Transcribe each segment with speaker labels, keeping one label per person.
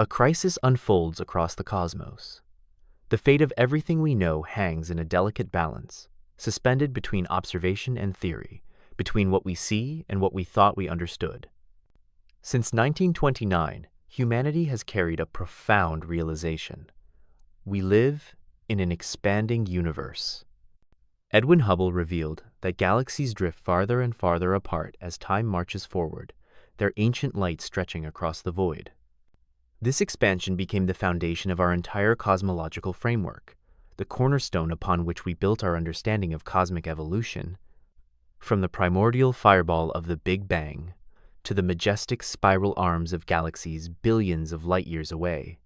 Speaker 1: A crisis unfolds across the cosmos. The fate of everything we know hangs in a delicate balance, suspended between observation and theory, between what we see and what we thought we understood. Since 1929, humanity has carried a profound realization. We live in an expanding universe. Edwin Hubble revealed that galaxies drift farther and farther apart as time marches forward, their ancient light stretching across the void. This expansion became the foundation of our entire cosmological framework, the cornerstone upon which we built our understanding of cosmic evolution, from the primordial fireball of the Big Bang to the majestic spiral arms of galaxies billions of light-years away.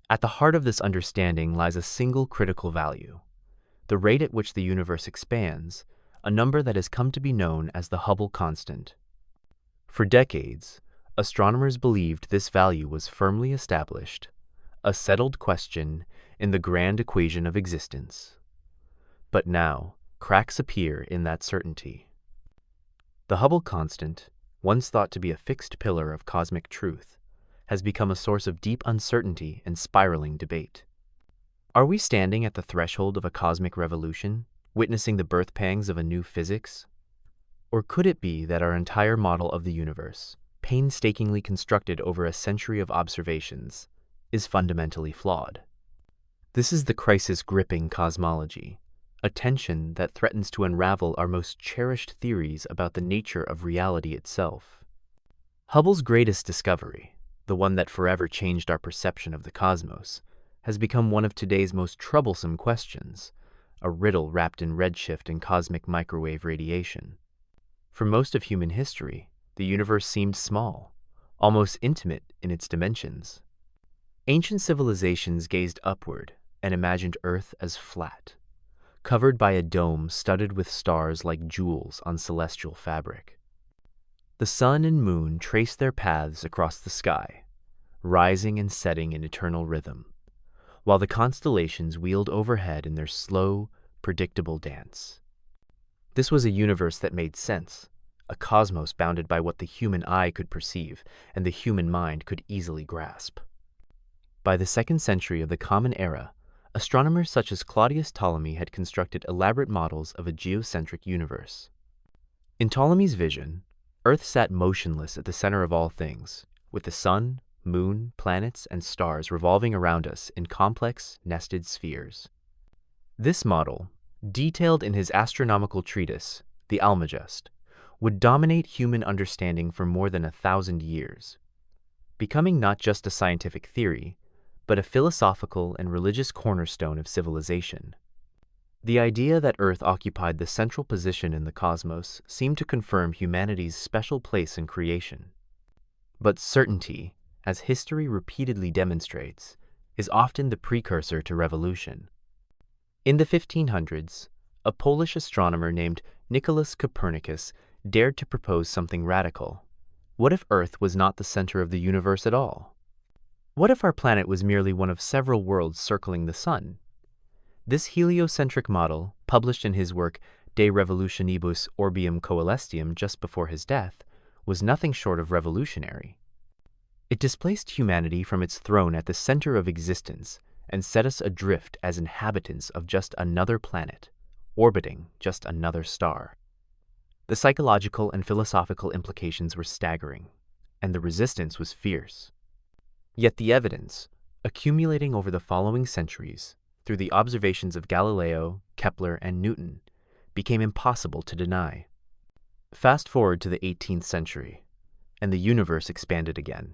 Speaker 1: At the heart of this understanding lies a single critical value: the rate at which the universe expands, a number that has come to be known as the Hubble Constant. For decades, astronomers believed this value was firmly established, a settled question in the grand equation of existence. But now, cracks appear in that certainty. The Hubble Constant, once thought to be a fixed pillar of cosmic truth, has become a source of deep uncertainty and spiraling debate. Are we standing at the threshold of a cosmic revolution, witnessing the birth pangs of a new physics? Or could it be that our entire model of the universe, painstakingly constructed over a century of observations, is fundamentally flawed? This is the crisis gripping cosmology, a tension that threatens to unravel our most cherished theories about the nature of reality itself. Hubble's greatest discovery, the one that forever changed our perception of the cosmos, has become one of today's most troublesome questions, a riddle wrapped in redshift and cosmic microwave radiation. For most of human history, the universe seemed small, almost intimate in its dimensions. Ancient civilizations gazed upward and imagined Earth as flat, covered by a dome studded with stars like jewels on celestial fabric. The sun and moon traced their paths across the sky, rising and setting in eternal rhythm, while the constellations wheeled overhead in their slow, predictable dance. This was a universe that made sense, a cosmos bounded by what the human eye could perceive and the human mind could easily grasp. By the 2nd century of the Common Era, astronomers such as Claudius Ptolemy had constructed elaborate models of a geocentric universe. In Ptolemy's vision, Earth sat motionless at the center of all things, with the sun, moon, planets, and stars revolving around us in complex, nested spheres. This model, detailed in his astronomical treatise, the Almagest, would dominate human understanding for more than 1,000 years, becoming not just a scientific theory, but a philosophical and religious cornerstone of civilization. The idea that Earth occupied the central position in the cosmos seemed to confirm humanity's special place in creation. But certainty, as history repeatedly demonstrates, is often the precursor to revolution. In the 1500s, a Polish astronomer named Nicholas Copernicus dared to propose something radical. What if Earth was not the center of the universe at all? What if our planet was merely one of several worlds circling the sun? This heliocentric model, published in his work De Revolutionibus Orbium Coelestium just before his death, was nothing short of revolutionary. It displaced humanity from its throne at the center of existence and set us adrift as inhabitants of just another planet, orbiting just another star. The psychological and philosophical implications were staggering, and the resistance was fierce. Yet the evidence, accumulating over the following centuries through the observations of Galileo, Kepler, and Newton, became impossible to deny. Fast forward to the 18th century, and the universe expanded again.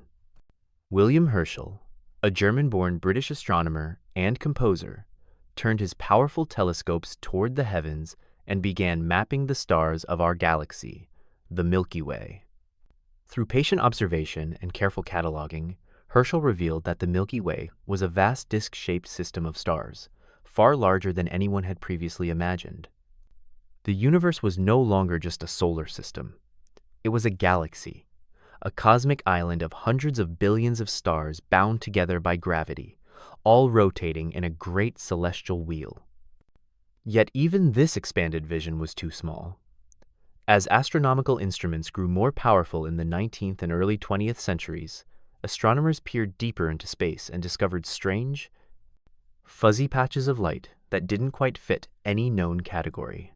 Speaker 1: William Herschel, a German-born British astronomer and composer, turned his powerful telescopes toward the heavens and began mapping the stars of our galaxy, the Milky Way. Through patient observation and careful cataloging, Herschel revealed that the Milky Way was a vast disc-shaped system of stars, far larger than anyone had previously imagined. The universe was no longer just a solar system. It was a galaxy, a cosmic island of hundreds of billions of stars bound together by gravity, all rotating in a great celestial wheel. Yet even this expanded vision was too small. As astronomical instruments grew more powerful in the 19th and early 20th centuries, astronomers peered deeper into space and discovered strange, fuzzy patches of light that didn't quite fit any known category.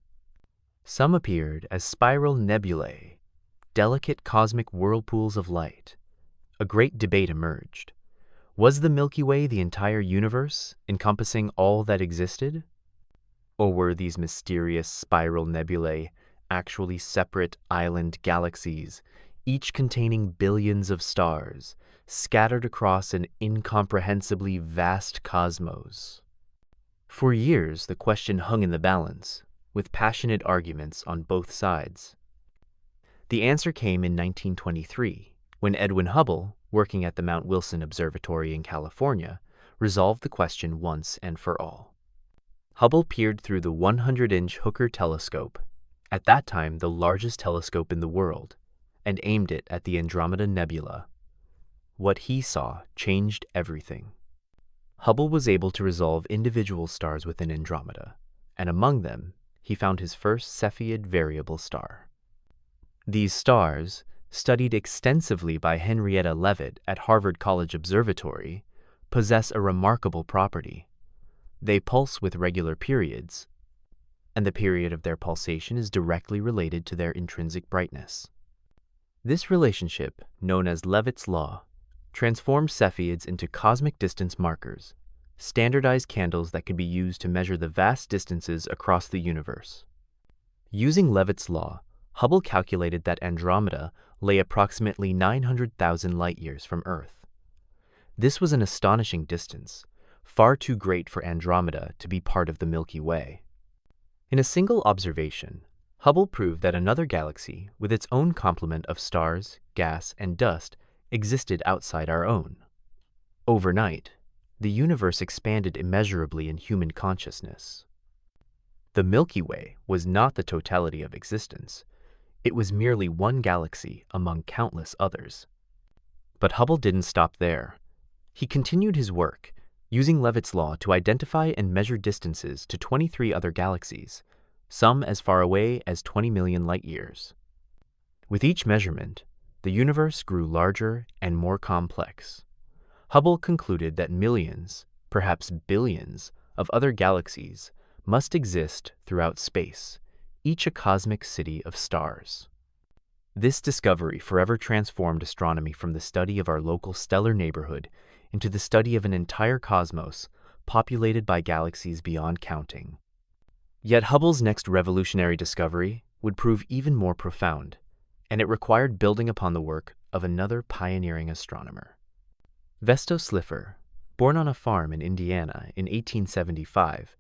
Speaker 1: Some appeared as spiral nebulae, delicate cosmic whirlpools of light. A great debate emerged. Was the Milky Way the entire universe, encompassing all that existed? Or were these mysterious spiral nebulae actually separate island galaxies, each containing billions of stars, scattered across an incomprehensibly vast cosmos? For years, the question hung in the balance, with passionate arguments on both sides. The answer came in 1923, when Edwin Hubble, working at the Mount Wilson Observatory in California, resolved the question once and for all. Hubble peered through the 100-inch Hooker telescope, at that time the largest telescope in the world, and aimed it at the Andromeda Nebula. What he saw changed everything. Hubble was able to resolve individual stars within Andromeda, and among them, he found his first Cepheid variable star. These stars, studied extensively by Henrietta Leavitt at Harvard College Observatory, possess a remarkable property. They pulse with regular periods, and the period of their pulsation is directly related to their intrinsic brightness. This relationship, known as Leavitt's law, transformed Cepheids into cosmic distance markers, standardized candles that could be used to measure the vast distances across the universe. Using Leavitt's law, Hubble calculated that Andromeda lay approximately 900,000 light-years from Earth. This was an astonishing distance, far too great for Andromeda to be part of the Milky Way. In a single observation, Hubble proved that another galaxy, with its own complement of stars, gas, and dust, existed outside our own. Overnight, the universe expanded immeasurably in human consciousness. The Milky Way was not the totality of existence. It was merely one galaxy among countless others. But Hubble didn't stop there. He continued his work, using Leavitt's law to identify and measure distances to 23 other galaxies, some as far away as 20 million light-years. With each measurement, the universe grew larger and more complex. Hubble concluded that millions, perhaps billions, of other galaxies must exist throughout space, each a cosmic city of stars. This discovery forever transformed astronomy from the study of our local stellar neighborhood into the study of an entire cosmos populated by galaxies beyond counting. Yet Hubble's next revolutionary discovery would prove even more profound, and it required building upon the work of another pioneering astronomer. Vesto Slipher, born on a farm in Indiana in 1875,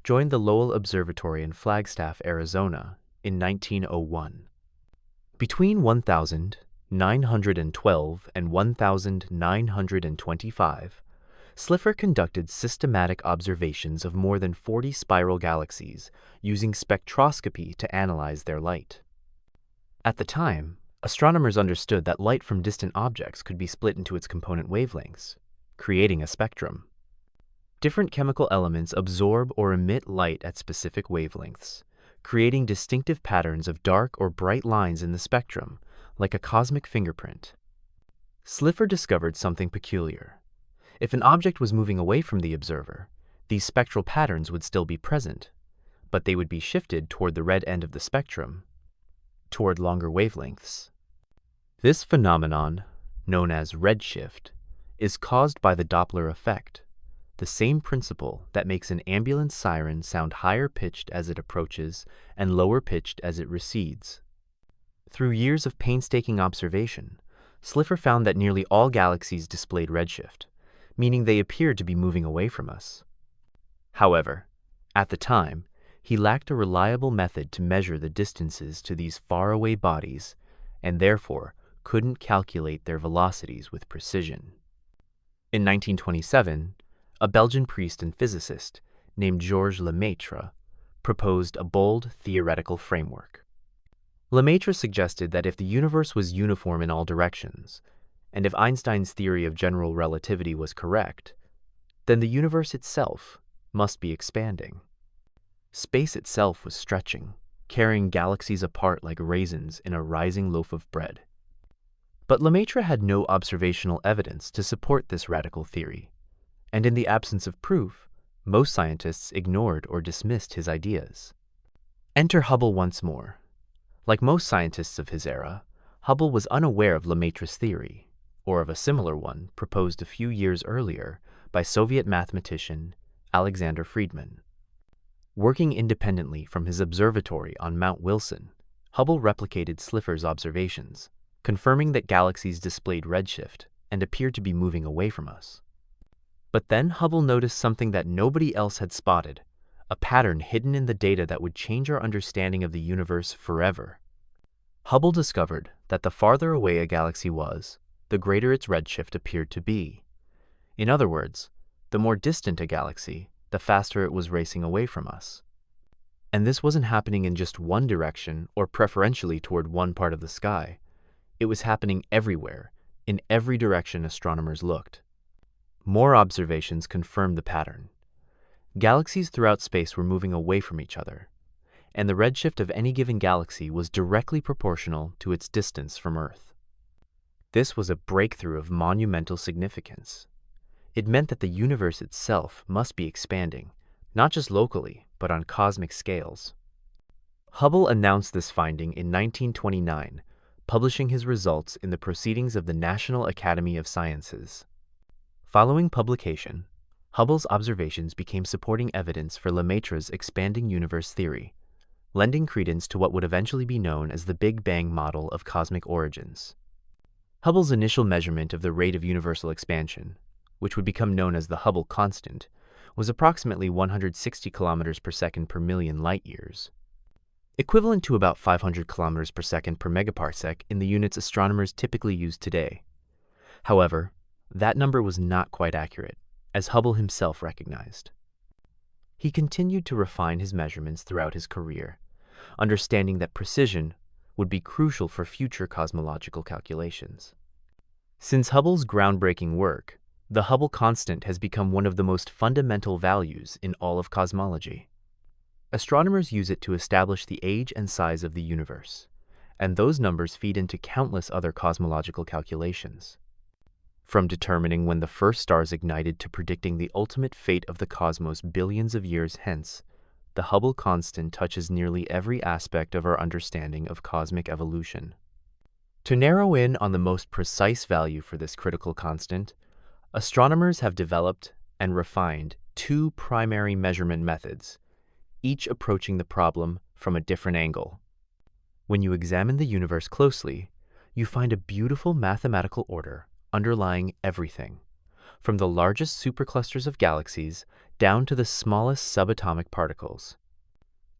Speaker 1: joined the Lowell Observatory in Flagstaff, Arizona in 1901. Between 1912 and 1925, Slipher conducted systematic observations of more than 40 spiral galaxies using spectroscopy to analyze their light. At the time, astronomers understood that light from distant objects could be split into its component wavelengths, creating a spectrum. Different chemical elements absorb or emit light at specific wavelengths, creating distinctive patterns of dark or bright lines in the spectrum, like a cosmic fingerprint. Slipher discovered something peculiar. If an object was moving away from the observer, these spectral patterns would still be present, but they would be shifted toward the red end of the spectrum, toward longer wavelengths. This phenomenon, known as redshift, is caused by the Doppler effect, the same principle that makes an ambulance siren sound higher-pitched as it approaches and lower-pitched as it recedes. Through years of painstaking observation, Slipher found that nearly all galaxies displayed redshift, meaning they appeared to be moving away from us. However, at the time, he lacked a reliable method to measure the distances to these faraway bodies, and therefore couldn't calculate their velocities with precision. In 1927, a Belgian priest and physicist named Georges Lemaitre proposed a bold theoretical framework. Lemaitre suggested that if the universe was uniform in all directions, and if Einstein's theory of general relativity was correct, then the universe itself must be expanding. Space itself was stretching, carrying galaxies apart like raisins in a rising loaf of bread. But Lemaitre had no observational evidence to support this radical theory, and in the absence of proof, most scientists ignored or dismissed his ideas. Enter Hubble once more. Like most scientists of his era, Hubble was unaware of Lemaitre's theory, or of a similar one proposed a few years earlier by Soviet mathematician Alexander Friedmann. Working independently from his observatory on Mount Wilson, Hubble replicated Slipher's observations, confirming that galaxies displayed redshift and appeared to be moving away from us. But then Hubble noticed something that nobody else had spotted, a pattern hidden in the data that would change our understanding of the universe forever. Hubble discovered that the farther away a galaxy was, the greater its redshift appeared to be. In other words, the more distant a galaxy, the faster it was racing away from us. And this wasn't happening in just one direction or preferentially toward one part of the sky. It was happening everywhere, in every direction astronomers looked. More observations confirmed the pattern. Galaxies throughout space were moving away from each other, and the redshift of any given galaxy was directly proportional to its distance from Earth. This was a breakthrough of monumental significance. It meant that the universe itself must be expanding, not just locally, but on cosmic scales. Hubble announced this finding in 1929, publishing his results in the Proceedings of the National Academy of Sciences. Following publication, Hubble's observations became supporting evidence for Lemaitre's expanding universe theory, lending credence to what would eventually be known as the Big Bang model of cosmic origins. Hubble's initial measurement of the rate of universal expansion, which would become known as the Hubble Constant, was approximately 160 kilometers per second per million light-years, equivalent to about 500 kilometers per second per megaparsec in the units astronomers typically use today. However, that number was not quite accurate, as Hubble himself recognized. He continued to refine his measurements throughout his career, understanding that precision would be crucial for future cosmological calculations. Since Hubble's groundbreaking work, the Hubble constant has become one of the most fundamental values in all of cosmology. Astronomers use it to establish the age and size of the universe, and those numbers feed into countless other cosmological calculations. From determining when the first stars ignited to predicting the ultimate fate of the cosmos billions of years hence, the Hubble constant touches nearly every aspect of our understanding of cosmic evolution. To narrow in on the most precise value for this critical constant, astronomers have developed and refined two primary measurement methods, each approaching the problem from a different angle. When you examine the universe closely, you find a beautiful mathematical order underlying everything, from the largest superclusters of galaxies down to the smallest subatomic particles.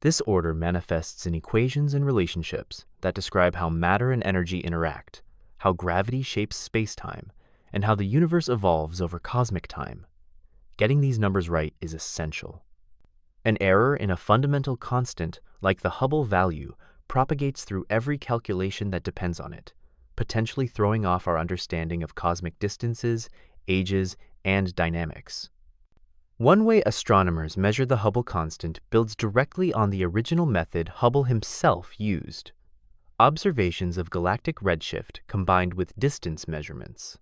Speaker 1: This order manifests in equations and relationships that describe how matter and energy interact, how gravity shapes space-time, and how the universe evolves over cosmic time. Getting these numbers right is essential. An error in a fundamental constant like the Hubble value propagates through every calculation that depends on it, potentially throwing off our understanding of cosmic distances, ages, and dynamics. One way astronomers measure the Hubble constant builds directly on the original method Hubble himself used: observations of galactic redshift combined with distance measurements.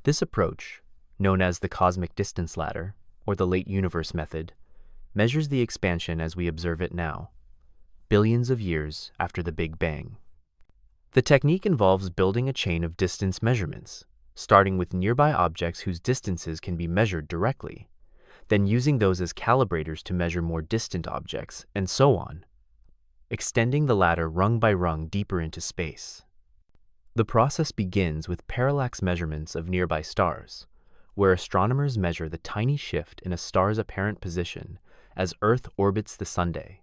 Speaker 1: This approach, known as the cosmic distance ladder, or the late universe method, measures the expansion as we observe it now, billions of years after the Big Bang. The technique involves building a chain of distance measurements, starting with nearby objects whose distances can be measured directly, then using those as calibrators to measure more distant objects, and so on, extending the ladder rung by rung deeper into space. The process begins with parallax measurements of nearby stars, where astronomers measure the tiny shift in a star's apparent position as Earth orbits the Sunday.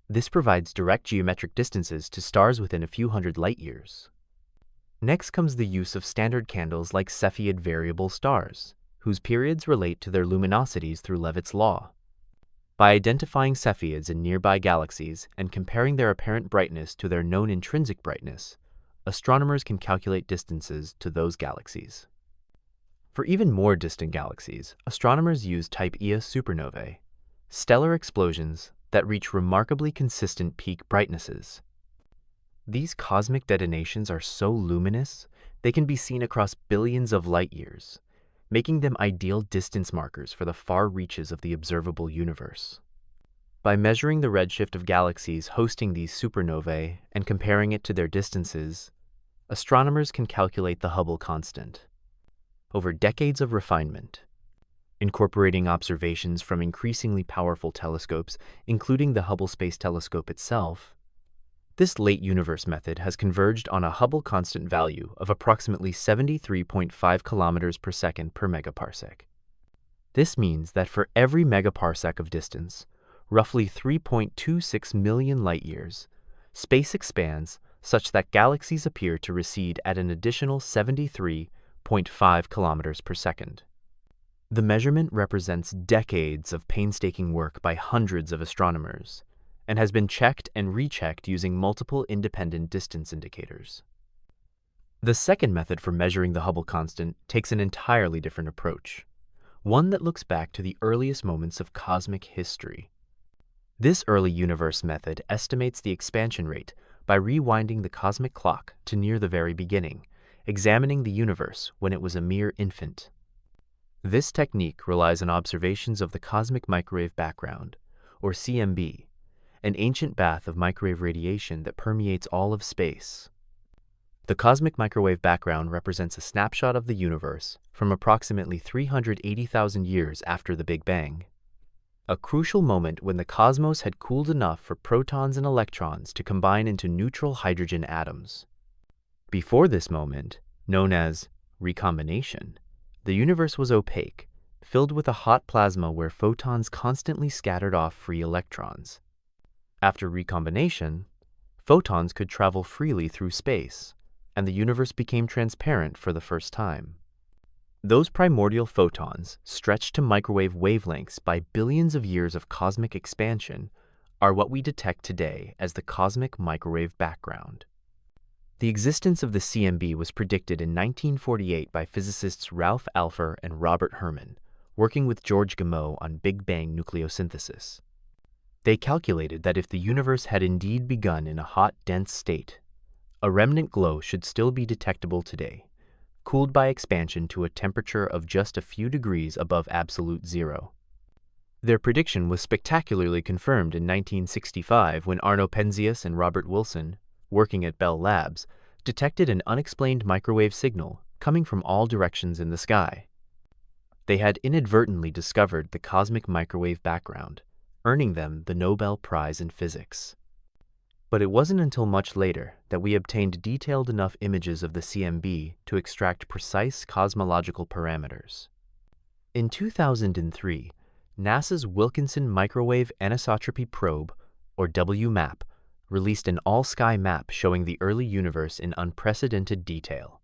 Speaker 1: This provides direct geometric distances to stars within a few hundred light-years. Next comes the use of standard candles like Cepheid variable stars, whose periods relate to their luminosities through Leavitt's law. By identifying Cepheids in nearby galaxies and comparing their apparent brightness to their known intrinsic brightness, astronomers can calculate distances to those galaxies. For even more distant galaxies, astronomers use type Ia supernovae, stellar explosions that reach remarkably consistent peak brightnesses. These cosmic detonations are so luminous, they can be seen across billions of light years, making them ideal distance markers for the far reaches of the observable universe. By measuring the redshift of galaxies hosting these supernovae and comparing it to their distances, astronomers can calculate the Hubble constant. Over decades of refinement, incorporating observations from increasingly powerful telescopes, including the Hubble Space Telescope itself, this late universe method has converged on a Hubble constant value of approximately 73.5 kilometers per second per megaparsec. This means that for every megaparsec of distance, roughly 3.26 million light-years, space expands such that galaxies appear to recede at an additional 73.5 kilometers per second. The measurement represents decades of painstaking work by hundreds of astronomers, and has been checked and rechecked using multiple independent distance indicators. The second method for measuring the Hubble constant takes an entirely different approach, one that looks back to the earliest moments of cosmic history. This early universe method estimates the expansion rate by rewinding the cosmic clock to near the very beginning, examining the universe when it was a mere infant. This technique relies on observations of the cosmic microwave background, or CMB, an ancient bath of microwave radiation that permeates all of space. The cosmic microwave background represents a snapshot of the universe from approximately 380,000 years after the Big Bang, a crucial moment when the cosmos had cooled enough for protons and electrons to combine into neutral hydrogen atoms. Before this moment, known as recombination, the universe was opaque, filled with a hot plasma where photons constantly scattered off free electrons. After recombination, photons could travel freely through space, and the universe became transparent for the first time. Those primordial photons, stretched to microwave wavelengths by billions of years of cosmic expansion, are what we detect today as the cosmic microwave background. The existence of the CMB was predicted in 1948 by physicists Ralph Alpher and Robert Herman, working with George Gamow on Big Bang nucleosynthesis. They calculated that if the universe had indeed begun in a hot, dense state, a remnant glow should still be detectable today, cooled by expansion to a temperature of just a few degrees above absolute zero. Their prediction was spectacularly confirmed in 1965 when Arno Penzias and Robert Wilson, working at Bell Labs, detected an unexplained microwave signal coming from all directions in the sky. They had inadvertently discovered the cosmic microwave background, earning them the Nobel Prize in Physics. But it wasn't until much later that we obtained detailed enough images of the CMB to extract precise cosmological parameters. In 2003, NASA's Wilkinson Microwave Anisotropy Probe, or WMAP, released an all-sky map showing the early universe in unprecedented detail.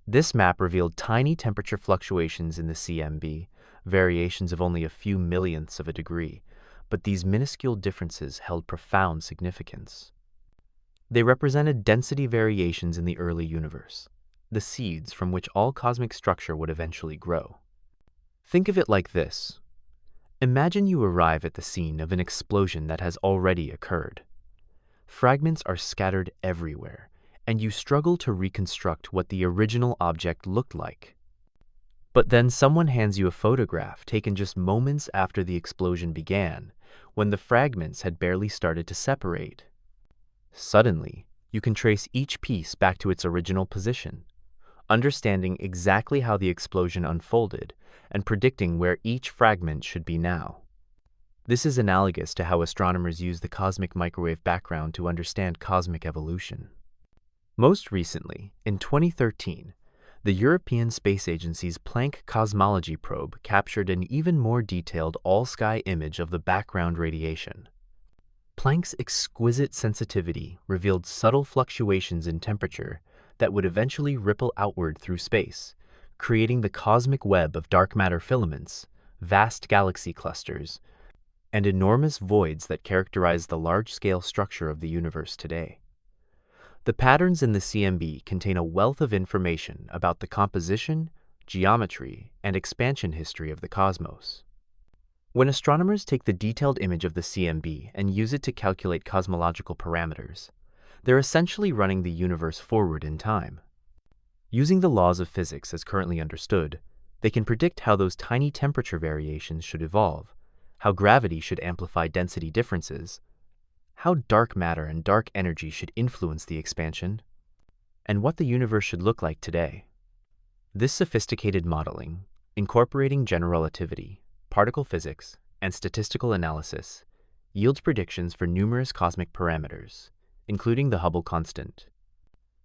Speaker 1: This map revealed tiny temperature fluctuations in the CMB, variations of only a few millionths of a degree, but these minuscule differences held profound significance. They represented density variations in the early universe, the seeds from which all cosmic structure would eventually grow. Think of it like this. Imagine you arrive at the scene of an explosion that has already occurred. Fragments are scattered everywhere, and you struggle to reconstruct what the original object looked like. But then someone hands you a photograph taken just moments after the explosion began, when the fragments had barely started to separate. Suddenly, you can trace each piece back to its original position, understanding exactly how the explosion unfolded and predicting where each fragment should be now. This is analogous to how astronomers use the cosmic microwave background to understand cosmic evolution. Most recently, in 2013, the European Space Agency's Planck cosmology probe captured an even more detailed all-sky image of the background radiation. Planck's exquisite sensitivity revealed subtle fluctuations in temperature that would eventually ripple outward through space, creating the cosmic web of dark matter filaments, vast galaxy clusters, and enormous voids that characterize the large-scale structure of the universe today. The patterns in the CMB contain a wealth of information about the composition, geometry, and expansion history of the cosmos. When astronomers take the detailed image of the CMB and use it to calculate cosmological parameters, They're essentially running the universe forward in time. Using the laws of physics as currently understood, they can predict how those tiny temperature variations should evolve, how gravity should amplify density differences, how dark matter and dark energy should influence the expansion, and what the universe should look like today. This sophisticated modeling, incorporating general relativity, particle physics, and statistical analysis, yields predictions for numerous cosmic parameters, including the Hubble Constant.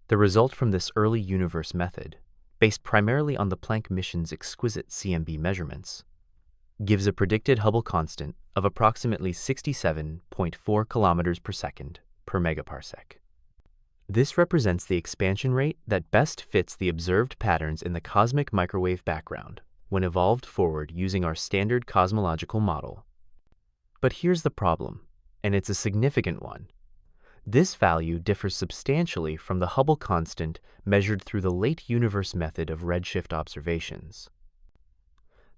Speaker 1: The result from this early universe method, based primarily on the Planck mission's exquisite CMB measurements, gives a predicted Hubble constant of approximately 67.4 kilometers per second per megaparsec. This represents the expansion rate that best fits the observed patterns in the cosmic microwave background when evolved forward using our standard cosmological model. But here's the problem, and it's a significant one. This value differs substantially from the Hubble constant measured through the late universe method of redshift observations.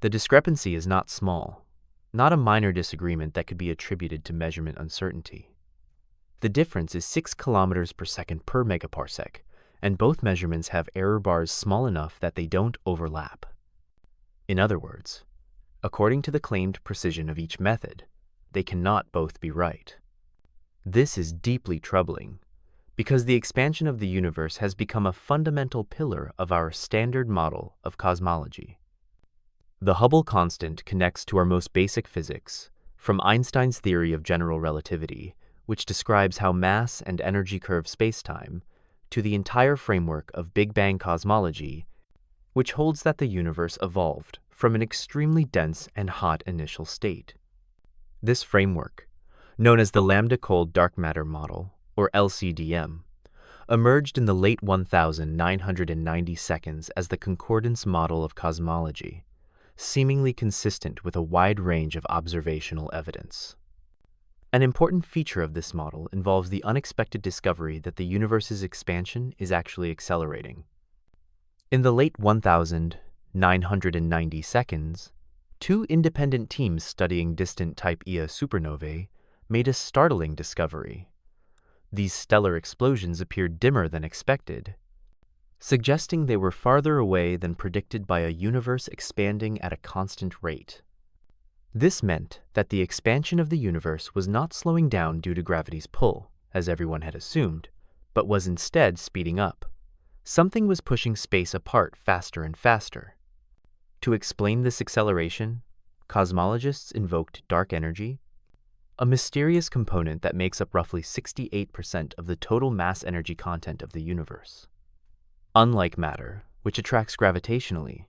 Speaker 1: The discrepancy is not small, not a minor disagreement that could be attributed to measurement uncertainty. The difference is 6 kilometers per second per megaparsec, and both measurements have error bars small enough that they don't overlap. In other words, according to the claimed precision of each method, they cannot both be right. This is deeply troubling, because the expansion of the universe has become a fundamental pillar of our standard model of cosmology. The Hubble constant connects to our most basic physics, from Einstein's theory of general relativity, which describes how mass and energy curve spacetime, to the entire framework of Big Bang cosmology, which holds that the universe evolved from an extremely dense and hot initial state. This framework, known as the lambda-cold dark matter model, or LCDM, emerged in the late 1990 seconds as the concordance model of cosmology, seemingly consistent with a wide range of observational evidence. An important feature of this model involves the unexpected discovery that the universe's expansion is actually accelerating. In the late 1990 seconds, two independent teams studying distant Type Ia supernovae made a startling discovery. These stellar explosions appeared dimmer than expected, suggesting they were farther away than predicted by a universe expanding at a constant rate. This meant that the expansion of the universe was not slowing down due to gravity's pull, as everyone had assumed, but was instead speeding up. Something was pushing space apart faster and faster. To explain this acceleration, cosmologists invoked dark energy, a mysterious component that makes up roughly 68% of the total mass energy content of the universe. Unlike matter, which attracts gravitationally,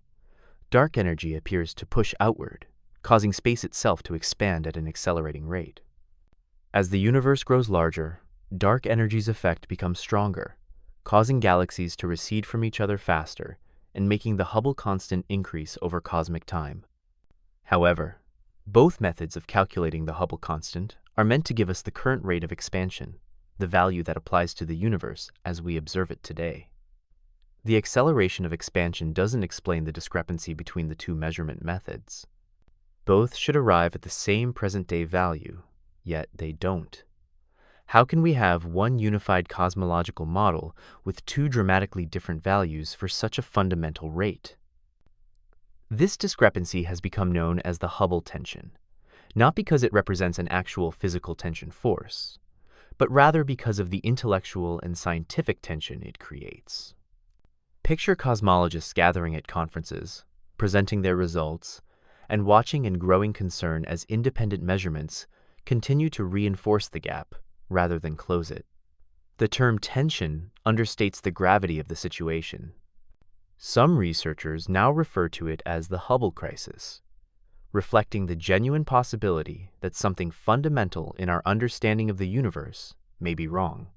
Speaker 1: dark energy appears to push outward, causing space itself to expand at an accelerating rate. As the universe grows larger, dark energy's effect becomes stronger, causing galaxies to recede from each other faster and making the Hubble constant increase over cosmic time. However, both methods of calculating the Hubble constant are meant to give us the current rate of expansion, the value that applies to the universe as we observe it today. The acceleration of expansion doesn't explain the discrepancy between the two measurement methods. Both should arrive at the same present-day value, yet they don't. How can we have one unified cosmological model with two dramatically different values for such a fundamental rate? This discrepancy has become known as the Hubble tension, not because it represents an actual physical tension force, but rather because of the intellectual and scientific tension it creates. Picture cosmologists gathering at conferences, presenting their results, and watching in growing concern as independent measurements continue to reinforce the gap rather than close it. The term tension understates the gravity of the situation. Some researchers now refer to it as the Hubble Crisis, reflecting the genuine possibility that something fundamental in our understanding of the universe may be wrong.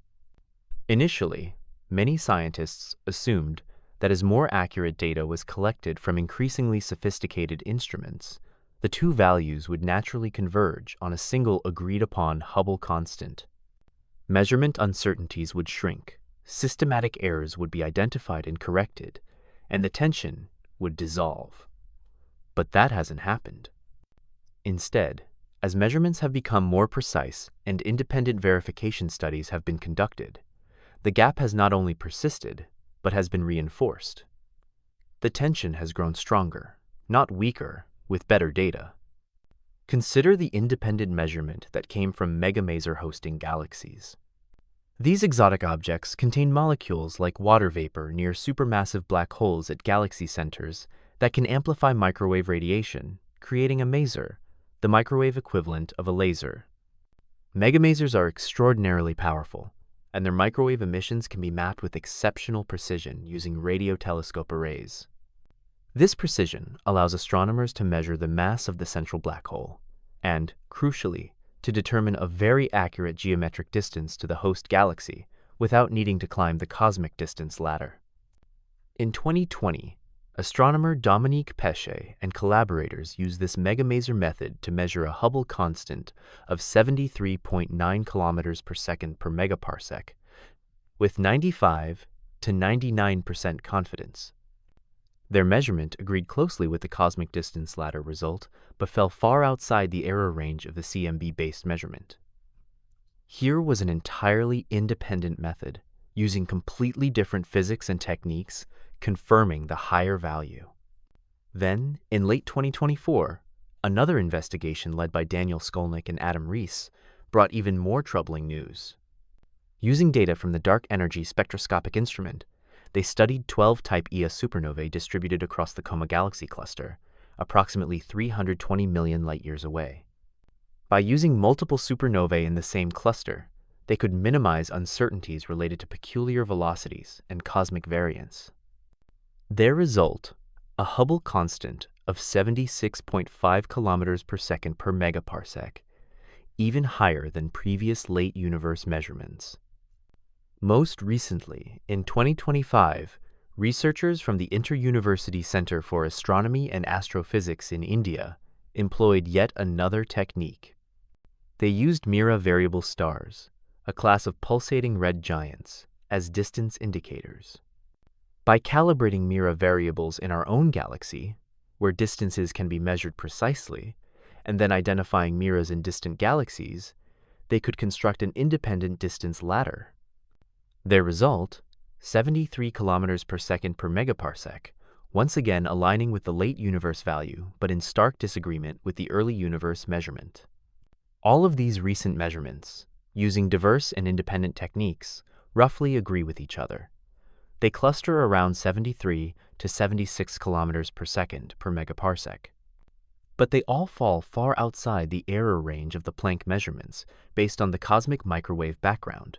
Speaker 1: Initially, many scientists assumed that as more accurate data was collected from increasingly sophisticated instruments, the two values would naturally converge on a single agreed-upon Hubble constant. Measurement uncertainties would shrink, systematic errors would be identified and corrected, and the tension would dissolve. But that hasn't happened. Instead, as measurements have become more precise and independent verification studies have been conducted, The gap has not only persisted, but has been reinforced. The tension has grown stronger, not weaker, with better data. Consider the independent measurement that came from megamaser-hosting galaxies. These exotic objects contain molecules like water vapor near supermassive black holes at galaxy centers that can amplify microwave radiation, creating a maser, the microwave equivalent of a laser. Megamasers are extraordinarily powerful, and their microwave emissions can be mapped with exceptional precision using radio telescope arrays. This precision allows astronomers to measure the mass of the central black hole and, crucially, to determine a very accurate geometric distance to the host galaxy without needing to climb the cosmic distance ladder. In 2020, astronomer Dominique Pesce and collaborators used this megamaser method to measure a Hubble constant of 73.9 kilometers per second per megaparsec with 95 to 99% confidence. Their measurement agreed closely with the cosmic distance ladder result, but fell far outside the error range of the CMB-based measurement. Here was an entirely independent method, using completely different physics and techniques, confirming the higher value. Then, in late 2024, another investigation led by Daniel Skolnick and Adam Rees brought even more troubling news. Using data from the Dark Energy Spectroscopic Instrument, they studied 12 Type Ia supernovae distributed across the Coma galaxy cluster, approximately 320 million light-years away. By using multiple supernovae in the same cluster, they could minimize uncertainties related to peculiar velocities and cosmic variance. Their result, a Hubble constant of 76.5 kilometers per second per megaparsec, even higher than previous late universe measurements. Most recently, in 2025, researchers from the Inter-University Center for Astronomy and Astrophysics in India employed yet another technique. They used Mira variable stars, a class of pulsating red giants, as distance indicators. By calibrating Mira variables in our own galaxy, where distances can be measured precisely, and then identifying Miras in distant galaxies, they could construct an independent distance ladder. Their result, 73 kilometers per second per megaparsec, once again aligning with the late universe value, but in stark disagreement with the early universe measurement. All of these recent measurements, using diverse and independent techniques, roughly agree with each other. They cluster around 73 to 76 kilometers per second per megaparsec. But they all fall far outside the error range of the Planck measurements based on the cosmic microwave background,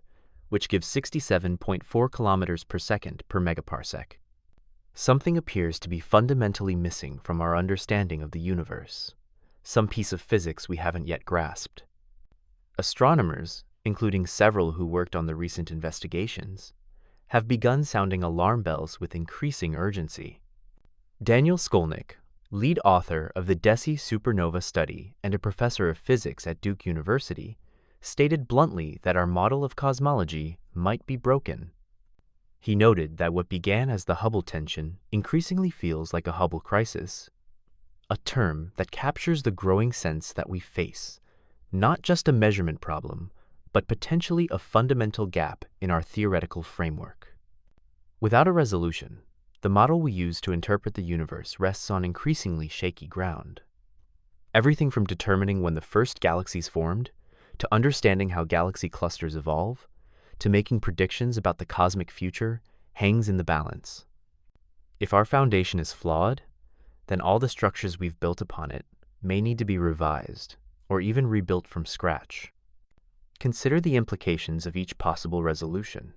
Speaker 1: which gives 67.4 kilometers per second per megaparsec. Something appears to be fundamentally missing from our understanding of the universe, some piece of physics we haven't yet grasped. Astronomers, including several who worked on the recent investigations, have begun sounding alarm bells with increasing urgency. Daniel Skolnick, lead author of the DESI supernova study and a professor of physics at Duke University, stated bluntly that our model of cosmology might be broken. He noted that what began as the Hubble tension increasingly feels like a Hubble crisis, a term that captures the growing sense that we face not just a measurement problem, but potentially a fundamental gap in our theoretical framework. Without a resolution, the model we use to interpret the universe rests on increasingly shaky ground. Everything from determining when the first galaxies formed, to understanding how galaxy clusters evolve, to making predictions about the cosmic future, hangs in the balance. If our foundation is flawed, then all the structures we've built upon it may need to be revised, or even rebuilt from scratch. Consider the implications of each possible resolution.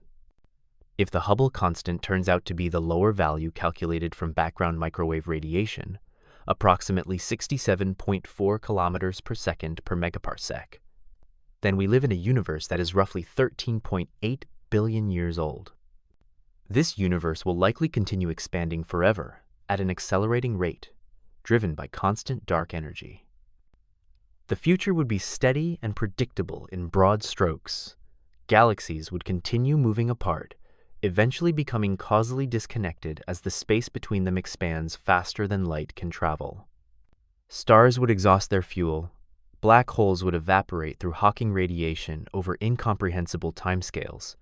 Speaker 1: If the Hubble constant turns out to be the lower value calculated from background microwave radiation, approximately 67.4 kilometers per second per megaparsec, then we live in a universe that is roughly 13.8 billion years old. This universe will likely continue expanding forever at an accelerating rate, driven by constant dark energy. The future would be steady and predictable in broad strokes. Galaxies would continue moving apart, eventually becoming causally disconnected as the space between them expands faster than light can travel. Stars would exhaust their fuel, black holes would evaporate through Hawking radiation over incomprehensible timescales,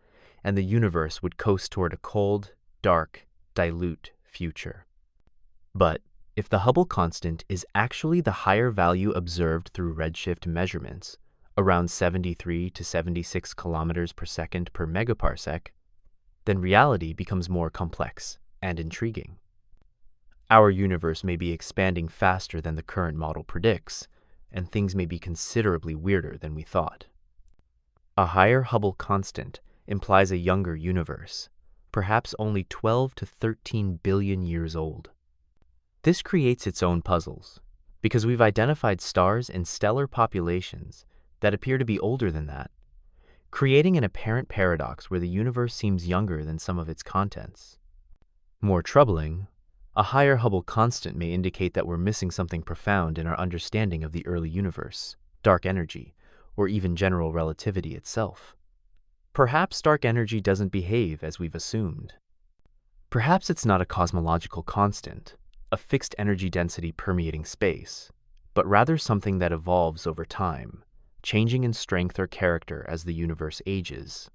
Speaker 1: and the universe would coast toward a cold, dark, dilute future. But if the Hubble constant is actually the higher value observed through redshift measurements, around 73 to 76 kilometers per second per megaparsec, then reality becomes more complex and intriguing. Our universe may be expanding faster than the current model predicts, and things may be considerably weirder than we thought. A higher Hubble constant implies a younger universe, perhaps only 12 to 13 billion years old. This creates its own puzzles, because we've identified stars and stellar populations that appear to be older than that, creating an apparent paradox where the universe seems younger than some of its contents. More troubling, a higher Hubble constant may indicate that we're missing something profound in our understanding of the early universe, dark energy, or even general relativity itself. Perhaps dark energy doesn't behave as we've assumed. Perhaps it's not a cosmological constant, a fixed energy density permeating space, but rather something that evolves over time, changing in strength or character as the universe ages.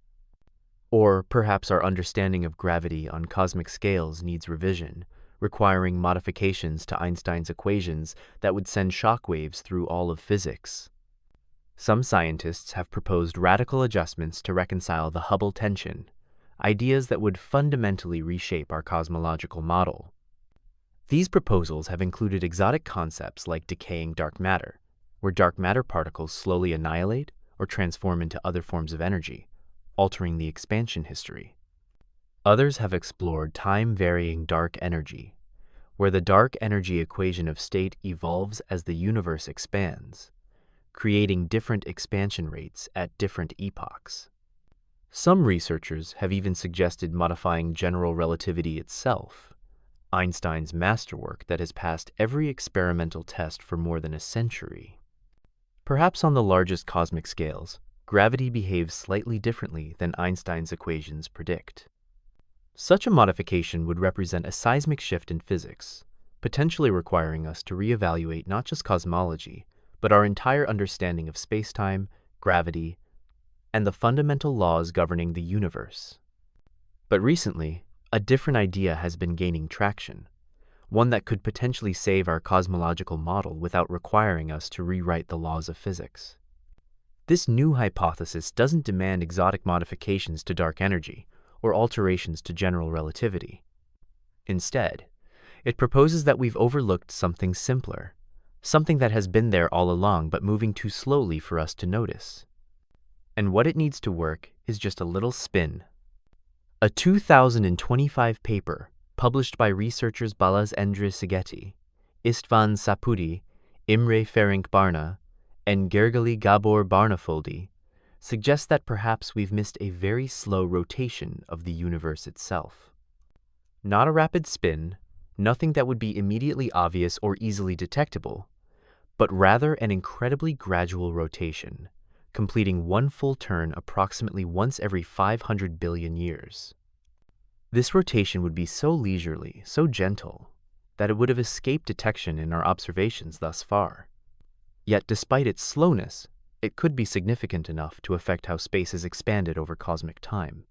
Speaker 1: Or perhaps our understanding of gravity on cosmic scales needs revision, requiring modifications to Einstein's equations that would send shockwaves through all of physics. Some scientists have proposed radical adjustments to reconcile the Hubble tension, ideas that would fundamentally reshape our cosmological model. These proposals have included exotic concepts like decaying dark matter, where dark matter particles slowly annihilate or transform into other forms of energy, altering the expansion history. Others have explored time-varying dark energy, where the dark energy equation of state evolves as the universe expands, creating different expansion rates at different epochs. Some researchers have even suggested modifying general relativity itself, Einstein's masterwork that has passed every experimental test for more than a century. Perhaps on the largest cosmic scales, gravity behaves slightly differently than Einstein's equations predict. Such a modification would represent a seismic shift in physics, potentially requiring us to reevaluate not just cosmology, but our entire understanding of spacetime, gravity, and the fundamental laws governing the universe. But recently, a different idea has been gaining traction, one that could potentially save our cosmological model without requiring us to rewrite the laws of physics. This new hypothesis doesn't demand exotic modifications to dark energy or alterations to general relativity. Instead, it proposes that we've overlooked something simpler, something that has been there all along but moving too slowly for us to notice. And what it needs to work is just a little spin. A 2025 paper published by researchers Balazs Endre Szigeti, István Sapudi, Imre Ferenc Barna, and Gergely Gabor Barnafoldi suggests that perhaps we've missed a very slow rotation of the universe itself. Not a rapid spin, nothing that would be immediately obvious or easily detectable, but rather an incredibly gradual rotation, completing one full turn approximately once every 500 billion years. This rotation would be so leisurely, so gentle, that it would have escaped detection in our observations thus far. Yet despite its slowness, it could be significant enough to affect how space is expanded over cosmic time.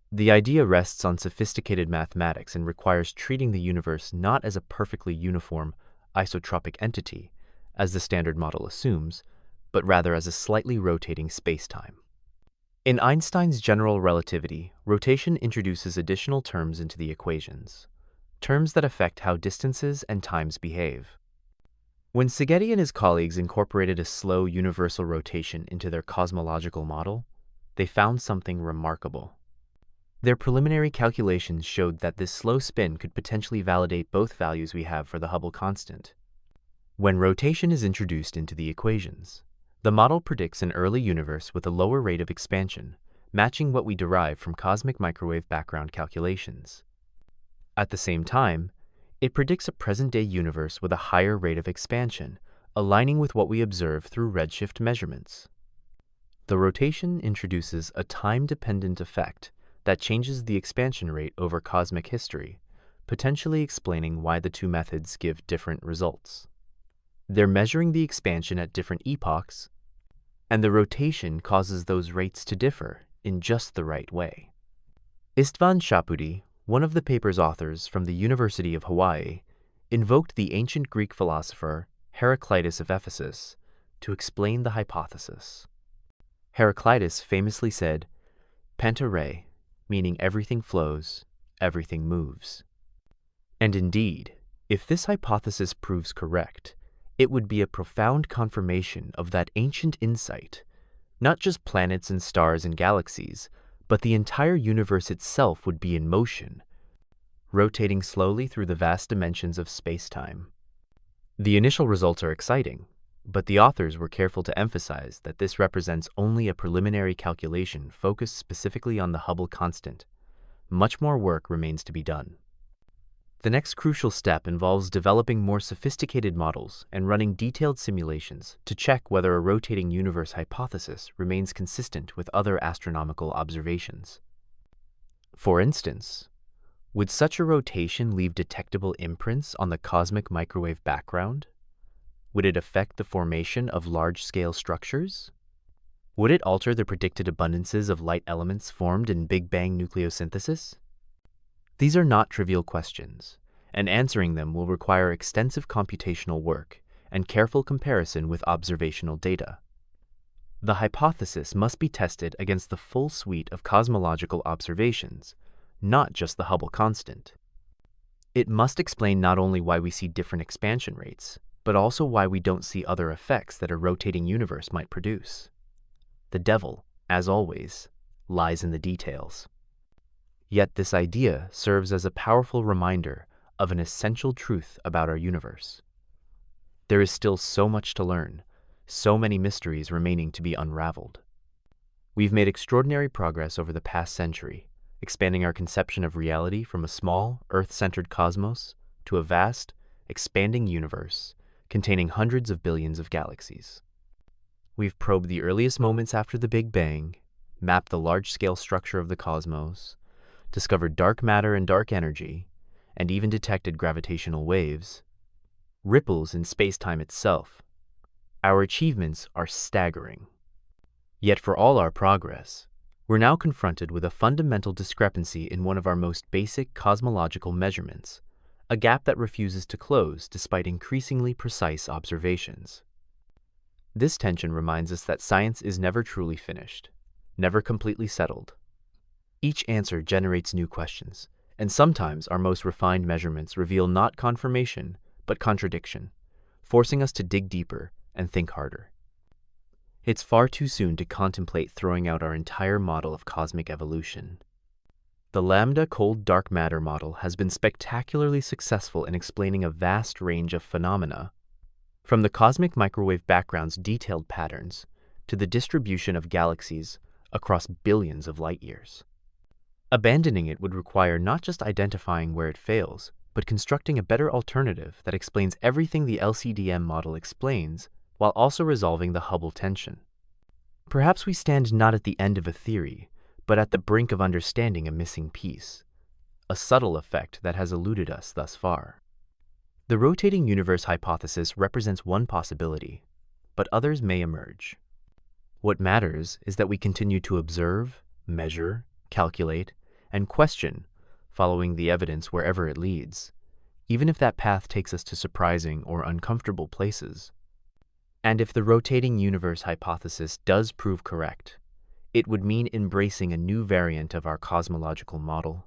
Speaker 1: The idea rests on sophisticated mathematics and requires treating the universe not as a perfectly uniform, isotropic entity, as the standard model assumes, but rather as a slightly rotating spacetime. In Einstein's general relativity, rotation introduces additional terms into the equations, terms that affect how distances and times behave. When Szigeti and his colleagues incorporated a slow universal rotation into their cosmological model, they found something remarkable. Their preliminary calculations showed that this slow spin could potentially validate both values we have for the Hubble constant. When rotation is introduced into the equations, the model predicts an early universe with a lower rate of expansion, matching what we derive from cosmic microwave background calculations. At the same time, it predicts a present-day universe with a higher rate of expansion, aligning with what we observe through redshift measurements. The rotation introduces a time-dependent effect that changes the expansion rate over cosmic history, potentially explaining why the two methods give different results. They're measuring the expansion at different epochs, and the rotation causes those rates to differ in just the right way. Istvan Shapudi, one of the paper's authors from the University of Hawaii, invoked the ancient Greek philosopher Heraclitus of Ephesus to explain the hypothesis. Heraclitus famously said, "Penta re," meaning everything flows, everything moves. And indeed, if this hypothesis proves correct, it would be a profound confirmation of that ancient insight. Not just planets and stars and galaxies, but the entire universe itself would be in motion, rotating slowly through the vast dimensions of space-time. The initial results are exciting, but the authors were careful to emphasize that this represents only a preliminary calculation focused specifically on the Hubble constant. Much more work remains to be done. The next crucial step involves developing more sophisticated models and running detailed simulations to check whether a rotating universe hypothesis remains consistent with other astronomical observations. For instance, would such a rotation leave detectable imprints on the cosmic microwave background? Would it affect the formation of large-scale structures? Would it alter the predicted abundances of light elements formed in Big Bang nucleosynthesis? These are not trivial questions, and answering them will require extensive computational work and careful comparison with observational data. The hypothesis must be tested against the full suite of cosmological observations, not just the Hubble constant. It must explain not only why we see different expansion rates, but also why we don't see other effects that a rotating universe might produce. The devil, as always, lies in the details. Yet this idea serves as a powerful reminder of an essential truth about our universe. There is still so much to learn, so many mysteries remaining to be unraveled. We've made extraordinary progress over the past century, expanding our conception of reality from a small, Earth-centered cosmos to a vast, expanding universe containing hundreds of billions of galaxies. We've probed the earliest moments after the Big Bang, mapped the large-scale structure of the cosmos, discovered dark matter and dark energy, and even detected gravitational waves, ripples in space-time itself. Our achievements are staggering. Yet for all our progress, we're now confronted with a fundamental discrepancy in one of our most basic cosmological measurements, a gap that refuses to close despite increasingly precise observations. This tension reminds us that science is never truly finished, never completely settled. Each answer generates new questions, and sometimes our most refined measurements reveal not confirmation, but contradiction, forcing us to dig deeper and think harder. It's far too soon to contemplate throwing out our entire model of cosmic evolution. The lambda cold dark matter model has been spectacularly successful in explaining a vast range of phenomena, from the cosmic microwave background's detailed patterns to the distribution of galaxies across billions of light years. Abandoning it would require not just identifying where it fails, but constructing a better alternative that explains everything the LCDM model explains while also resolving the Hubble tension. Perhaps we stand not at the end of a theory, but at the brink of understanding a missing piece, a subtle effect that has eluded us thus far. The rotating universe hypothesis represents one possibility, but others may emerge. What matters is that we continue to observe, measure, calculate, and question, following the evidence wherever it leads, even if that path takes us to surprising or uncomfortable places. And if the rotating universe hypothesis does prove correct, it would mean embracing a new variant of our cosmological model,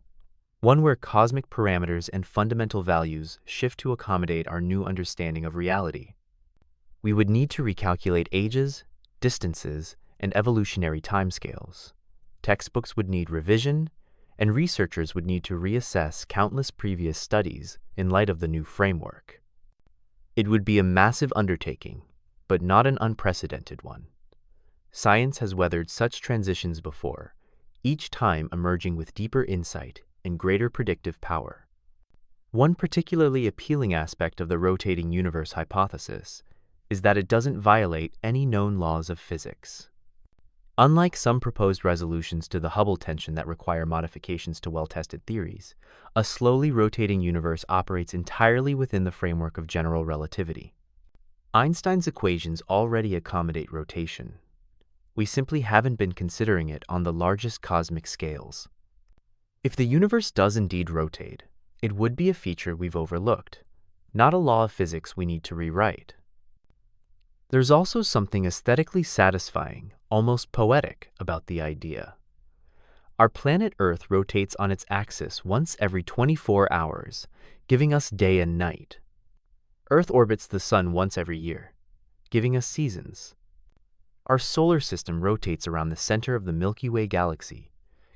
Speaker 1: one where cosmic parameters and fundamental values shift to accommodate our new understanding of reality. We would need to recalculate ages, distances, and evolutionary timescales. Textbooks would need revision, and researchers would need to reassess countless previous studies in light of the new framework. It would be a massive undertaking, but not an unprecedented one. Science has weathered such transitions before, each time emerging with deeper insight and greater predictive power. One particularly appealing aspect of the rotating universe hypothesis is that it doesn't violate any known laws of physics. Unlike some proposed resolutions to the Hubble tension that require modifications to well-tested theories, a slowly rotating universe operates entirely within the framework of general relativity. Einstein's equations already accommodate rotation. We simply haven't been considering it on the largest cosmic scales. If the universe does indeed rotate, it would be a feature we've overlooked, not a law of physics we need to rewrite. There's also something aesthetically satisfying, almost poetic, about the idea. Our planet Earth rotates on its axis once every 24 hours, giving us day and night. Earth orbits the Sun once every year, giving us seasons. Our solar system rotates around the center of the Milky Way galaxy,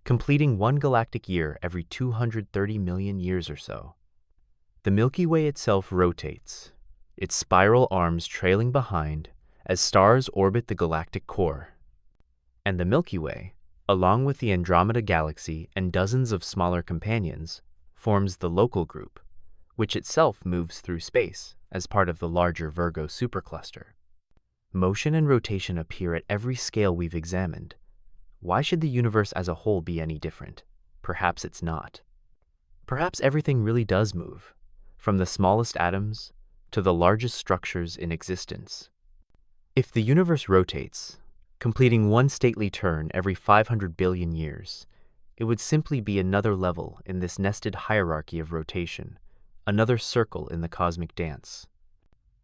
Speaker 1: completing one galactic year every 230 million years or so. The Milky Way itself rotates, its spiral arms trailing behind as stars orbit the galactic core. And the Milky Way, along with the Andromeda Galaxy and dozens of smaller companions, forms the local group, which itself moves through space as part of the larger Virgo supercluster. Motion and rotation appear at every scale we've examined. Why should the universe as a whole be any different? Perhaps it's not. Perhaps everything really does move, from the smallest atoms to the largest structures in existence. If the universe rotates, completing one stately turn every 500 billion years, it would simply be another level in this nested hierarchy of rotation, another circle in the cosmic dance.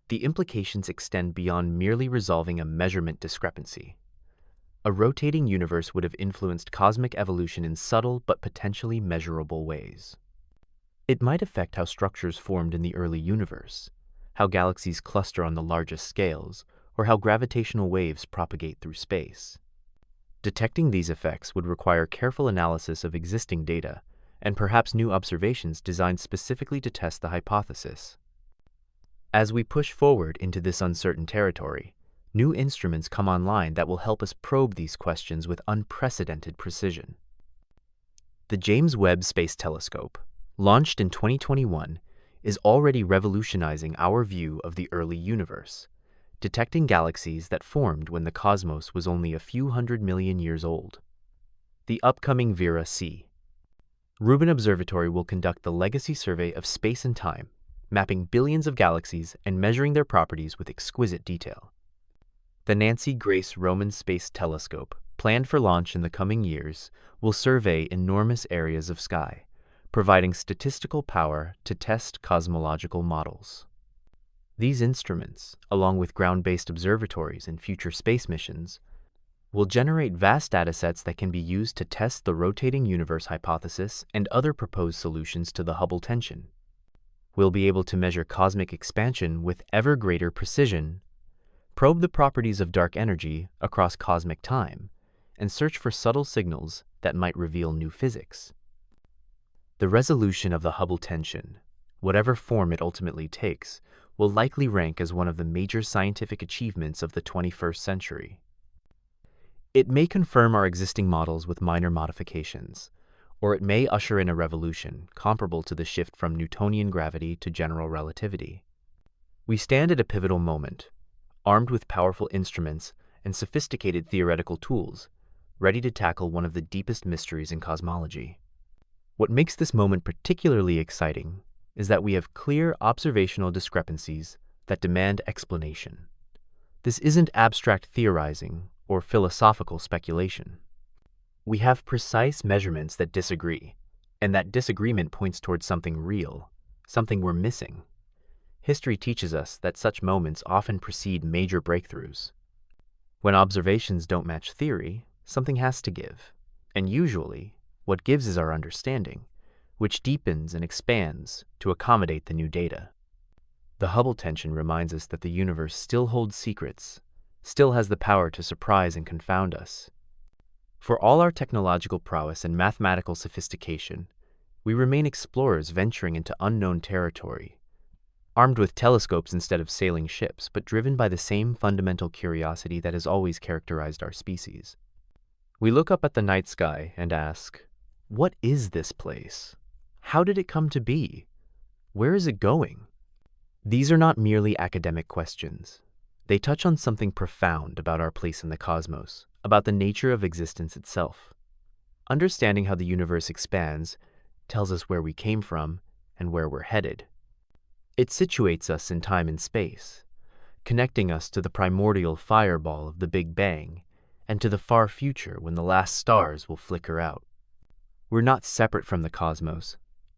Speaker 1: The implications extend beyond merely resolving a measurement discrepancy. A rotating universe would have influenced cosmic evolution in subtle but potentially measurable ways. It might affect how structures formed in the early universe, how galaxies cluster on the largest scales, or how gravitational waves propagate through space. Detecting these effects would require careful analysis of existing data and perhaps new observations designed specifically to test the hypothesis. As we push forward into this uncertain territory, new instruments come online that will help us probe these questions with unprecedented precision. The James Webb Space Telescope, launched in 2021, is already revolutionizing our view of the early universe, detecting galaxies that formed when the cosmos was only a few 100 million years old. The upcoming Mira Rubin Observatory will conduct the legacy survey of space and time, mapping billions of galaxies and measuring their properties with exquisite detail. The Nancy Grace Roman Space Telescope, planned for launch in the coming years, will survey enormous areas of sky, providing statistical power to test cosmological models. These instruments, along with ground-based observatories and future space missions, will generate vast datasets that can be used to test the rotating universe hypothesis and other proposed solutions to the Hubble tension. We'll be able to measure cosmic expansion with ever greater precision, probe the properties of dark energy across cosmic time, and search for subtle signals that might reveal new physics. The resolution of the Hubble tension, whatever form it ultimately takes, will likely rank as one of the major scientific achievements of the 21st century. It may confirm our existing models with minor modifications, or it may usher in a revolution comparable to the shift from Newtonian gravity to general relativity. We stand at a pivotal moment, armed with powerful instruments and sophisticated theoretical tools, ready to tackle one of the deepest mysteries in cosmology. What makes this moment particularly exciting is that we have clear observational discrepancies that demand explanation. This isn't abstract theorizing or philosophical speculation. We have precise measurements that disagree, and that disagreement points towards something real, something we're missing. History teaches us that such moments often precede major breakthroughs. When observations don't match theory, something has to give, and usually, what gives is our understanding, which deepens and expands to accommodate the new data. The Hubble tension reminds us that the universe still holds secrets, still has the power to surprise and confound us. For all our technological prowess and mathematical sophistication, we remain explorers venturing into unknown territory, armed with telescopes instead of sailing ships, but driven by the same fundamental curiosity that has always characterized our species. We look up at the night sky and ask, what is this place? How did it come to be? Where is it going? These are not merely academic questions. They touch on something profound about our place in the cosmos, about the nature of existence itself. Understanding how the universe expands tells us where we came from and where we're headed. It situates us in time and space, connecting us to the primordial fireball of the Big Bang and to the far future when the last stars will flicker out. We're not separate from the cosmos,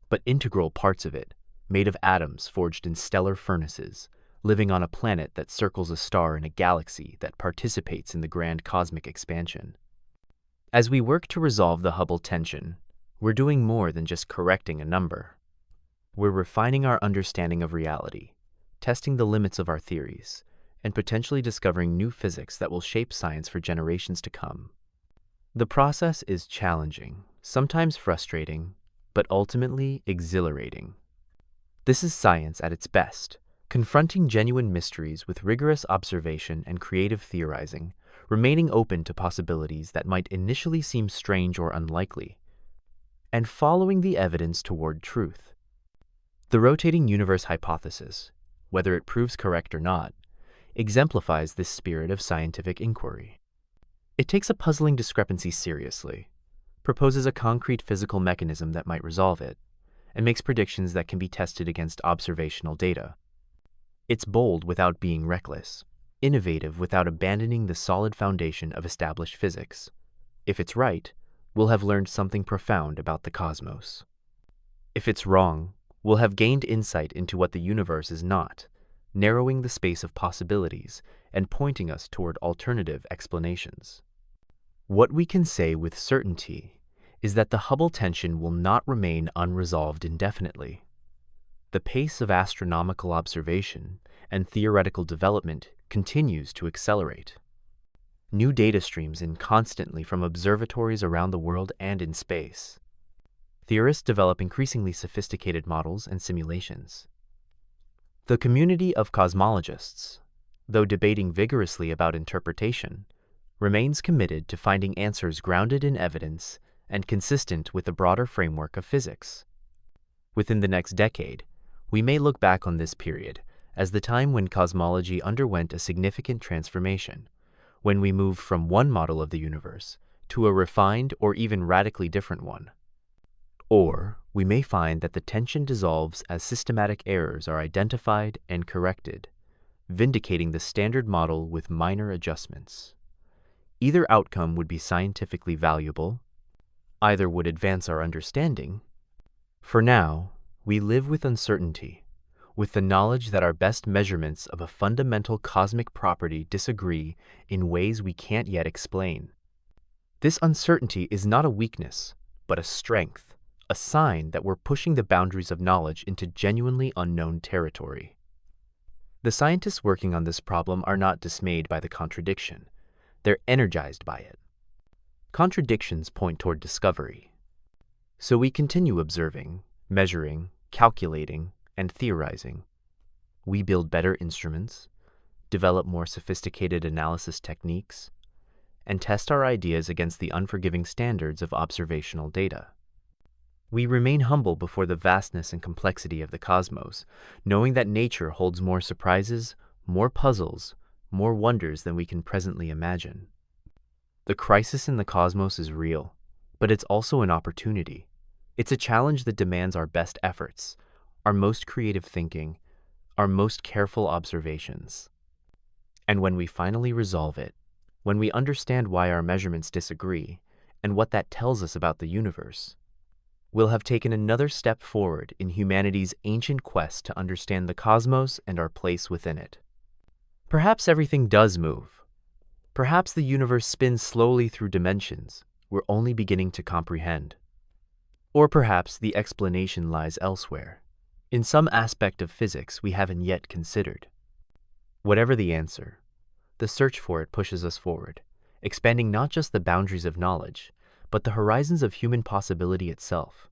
Speaker 1: but integral parts of it, made of atoms forged in stellar furnaces, living on a planet that circles a star in a galaxy that participates in the grand cosmic expansion. As we work to resolve the Hubble tension, we're doing more than just correcting a number. We're refining our understanding of reality, testing the limits of our theories, and potentially discovering new physics that will shape science for generations to come. The process is challenging, sometimes frustrating, but ultimately exhilarating. This is science at its best, confronting genuine mysteries with rigorous observation and creative theorizing, remaining open to possibilities that might initially seem strange or unlikely, and following the evidence toward truth. The rotating universe hypothesis, whether it proves correct or not, exemplifies this spirit of scientific inquiry. It takes a puzzling discrepancy seriously, proposes a concrete physical mechanism that might resolve it, and makes predictions that can be tested against observational data. It's bold without being reckless, innovative without abandoning the solid foundation of established physics. If it's right, we'll have learned something profound about the cosmos. If it's wrong, we'll have gained insight into what the universe is not, narrowing the space of possibilities and pointing us toward alternative explanations. What we can say with certainty is that the Hubble tension will not remain unresolved indefinitely. The pace of astronomical observation and theoretical development continues to accelerate. New data streams in constantly from observatories around the world and in space. Theorists develop increasingly sophisticated models and simulations. The community of cosmologists, though debating vigorously about interpretation, remains committed to finding answers grounded in evidence and consistent with the broader framework of physics. Within the next decade, we may look back on this period as the time when cosmology underwent a significant transformation, when we moved from one model of the universe to a refined or even radically different one. Or we may find that the tension dissolves as systematic errors are identified and corrected, vindicating the standard model with minor adjustments. Either outcome would be scientifically valuable, either would advance our understanding. For now, we live with uncertainty, with the knowledge that our best measurements of a fundamental cosmic property disagree in ways we can't yet explain. This uncertainty is not a weakness, but a strength, a sign that we're pushing the boundaries of knowledge into genuinely unknown territory. The scientists working on this problem are not dismayed by the contradiction. They're energized by it. Contradictions point toward discovery. So we continue observing, measuring, calculating, and theorizing. We build better instruments, develop more sophisticated analysis techniques, and test our ideas against the unforgiving standards of observational data. We remain humble before the vastness and complexity of the cosmos, knowing that nature holds more surprises, more puzzles, more wonders than we can presently imagine. The crisis in the cosmos is real, but it's also an opportunity. It's a challenge that demands our best efforts, our most creative thinking, our most careful observations. And when we finally resolve it, when we understand why our measurements disagree and what that tells us about the universe, we'll have taken another step forward in humanity's ancient quest to understand the cosmos and our place within it. Perhaps everything does move. Perhaps the universe spins slowly through dimensions we're only beginning to comprehend. Or perhaps the explanation lies elsewhere, in some aspect of physics we haven't yet considered. Whatever the answer, the search for it pushes us forward, expanding not just the boundaries of knowledge, but the horizons of human possibility itself.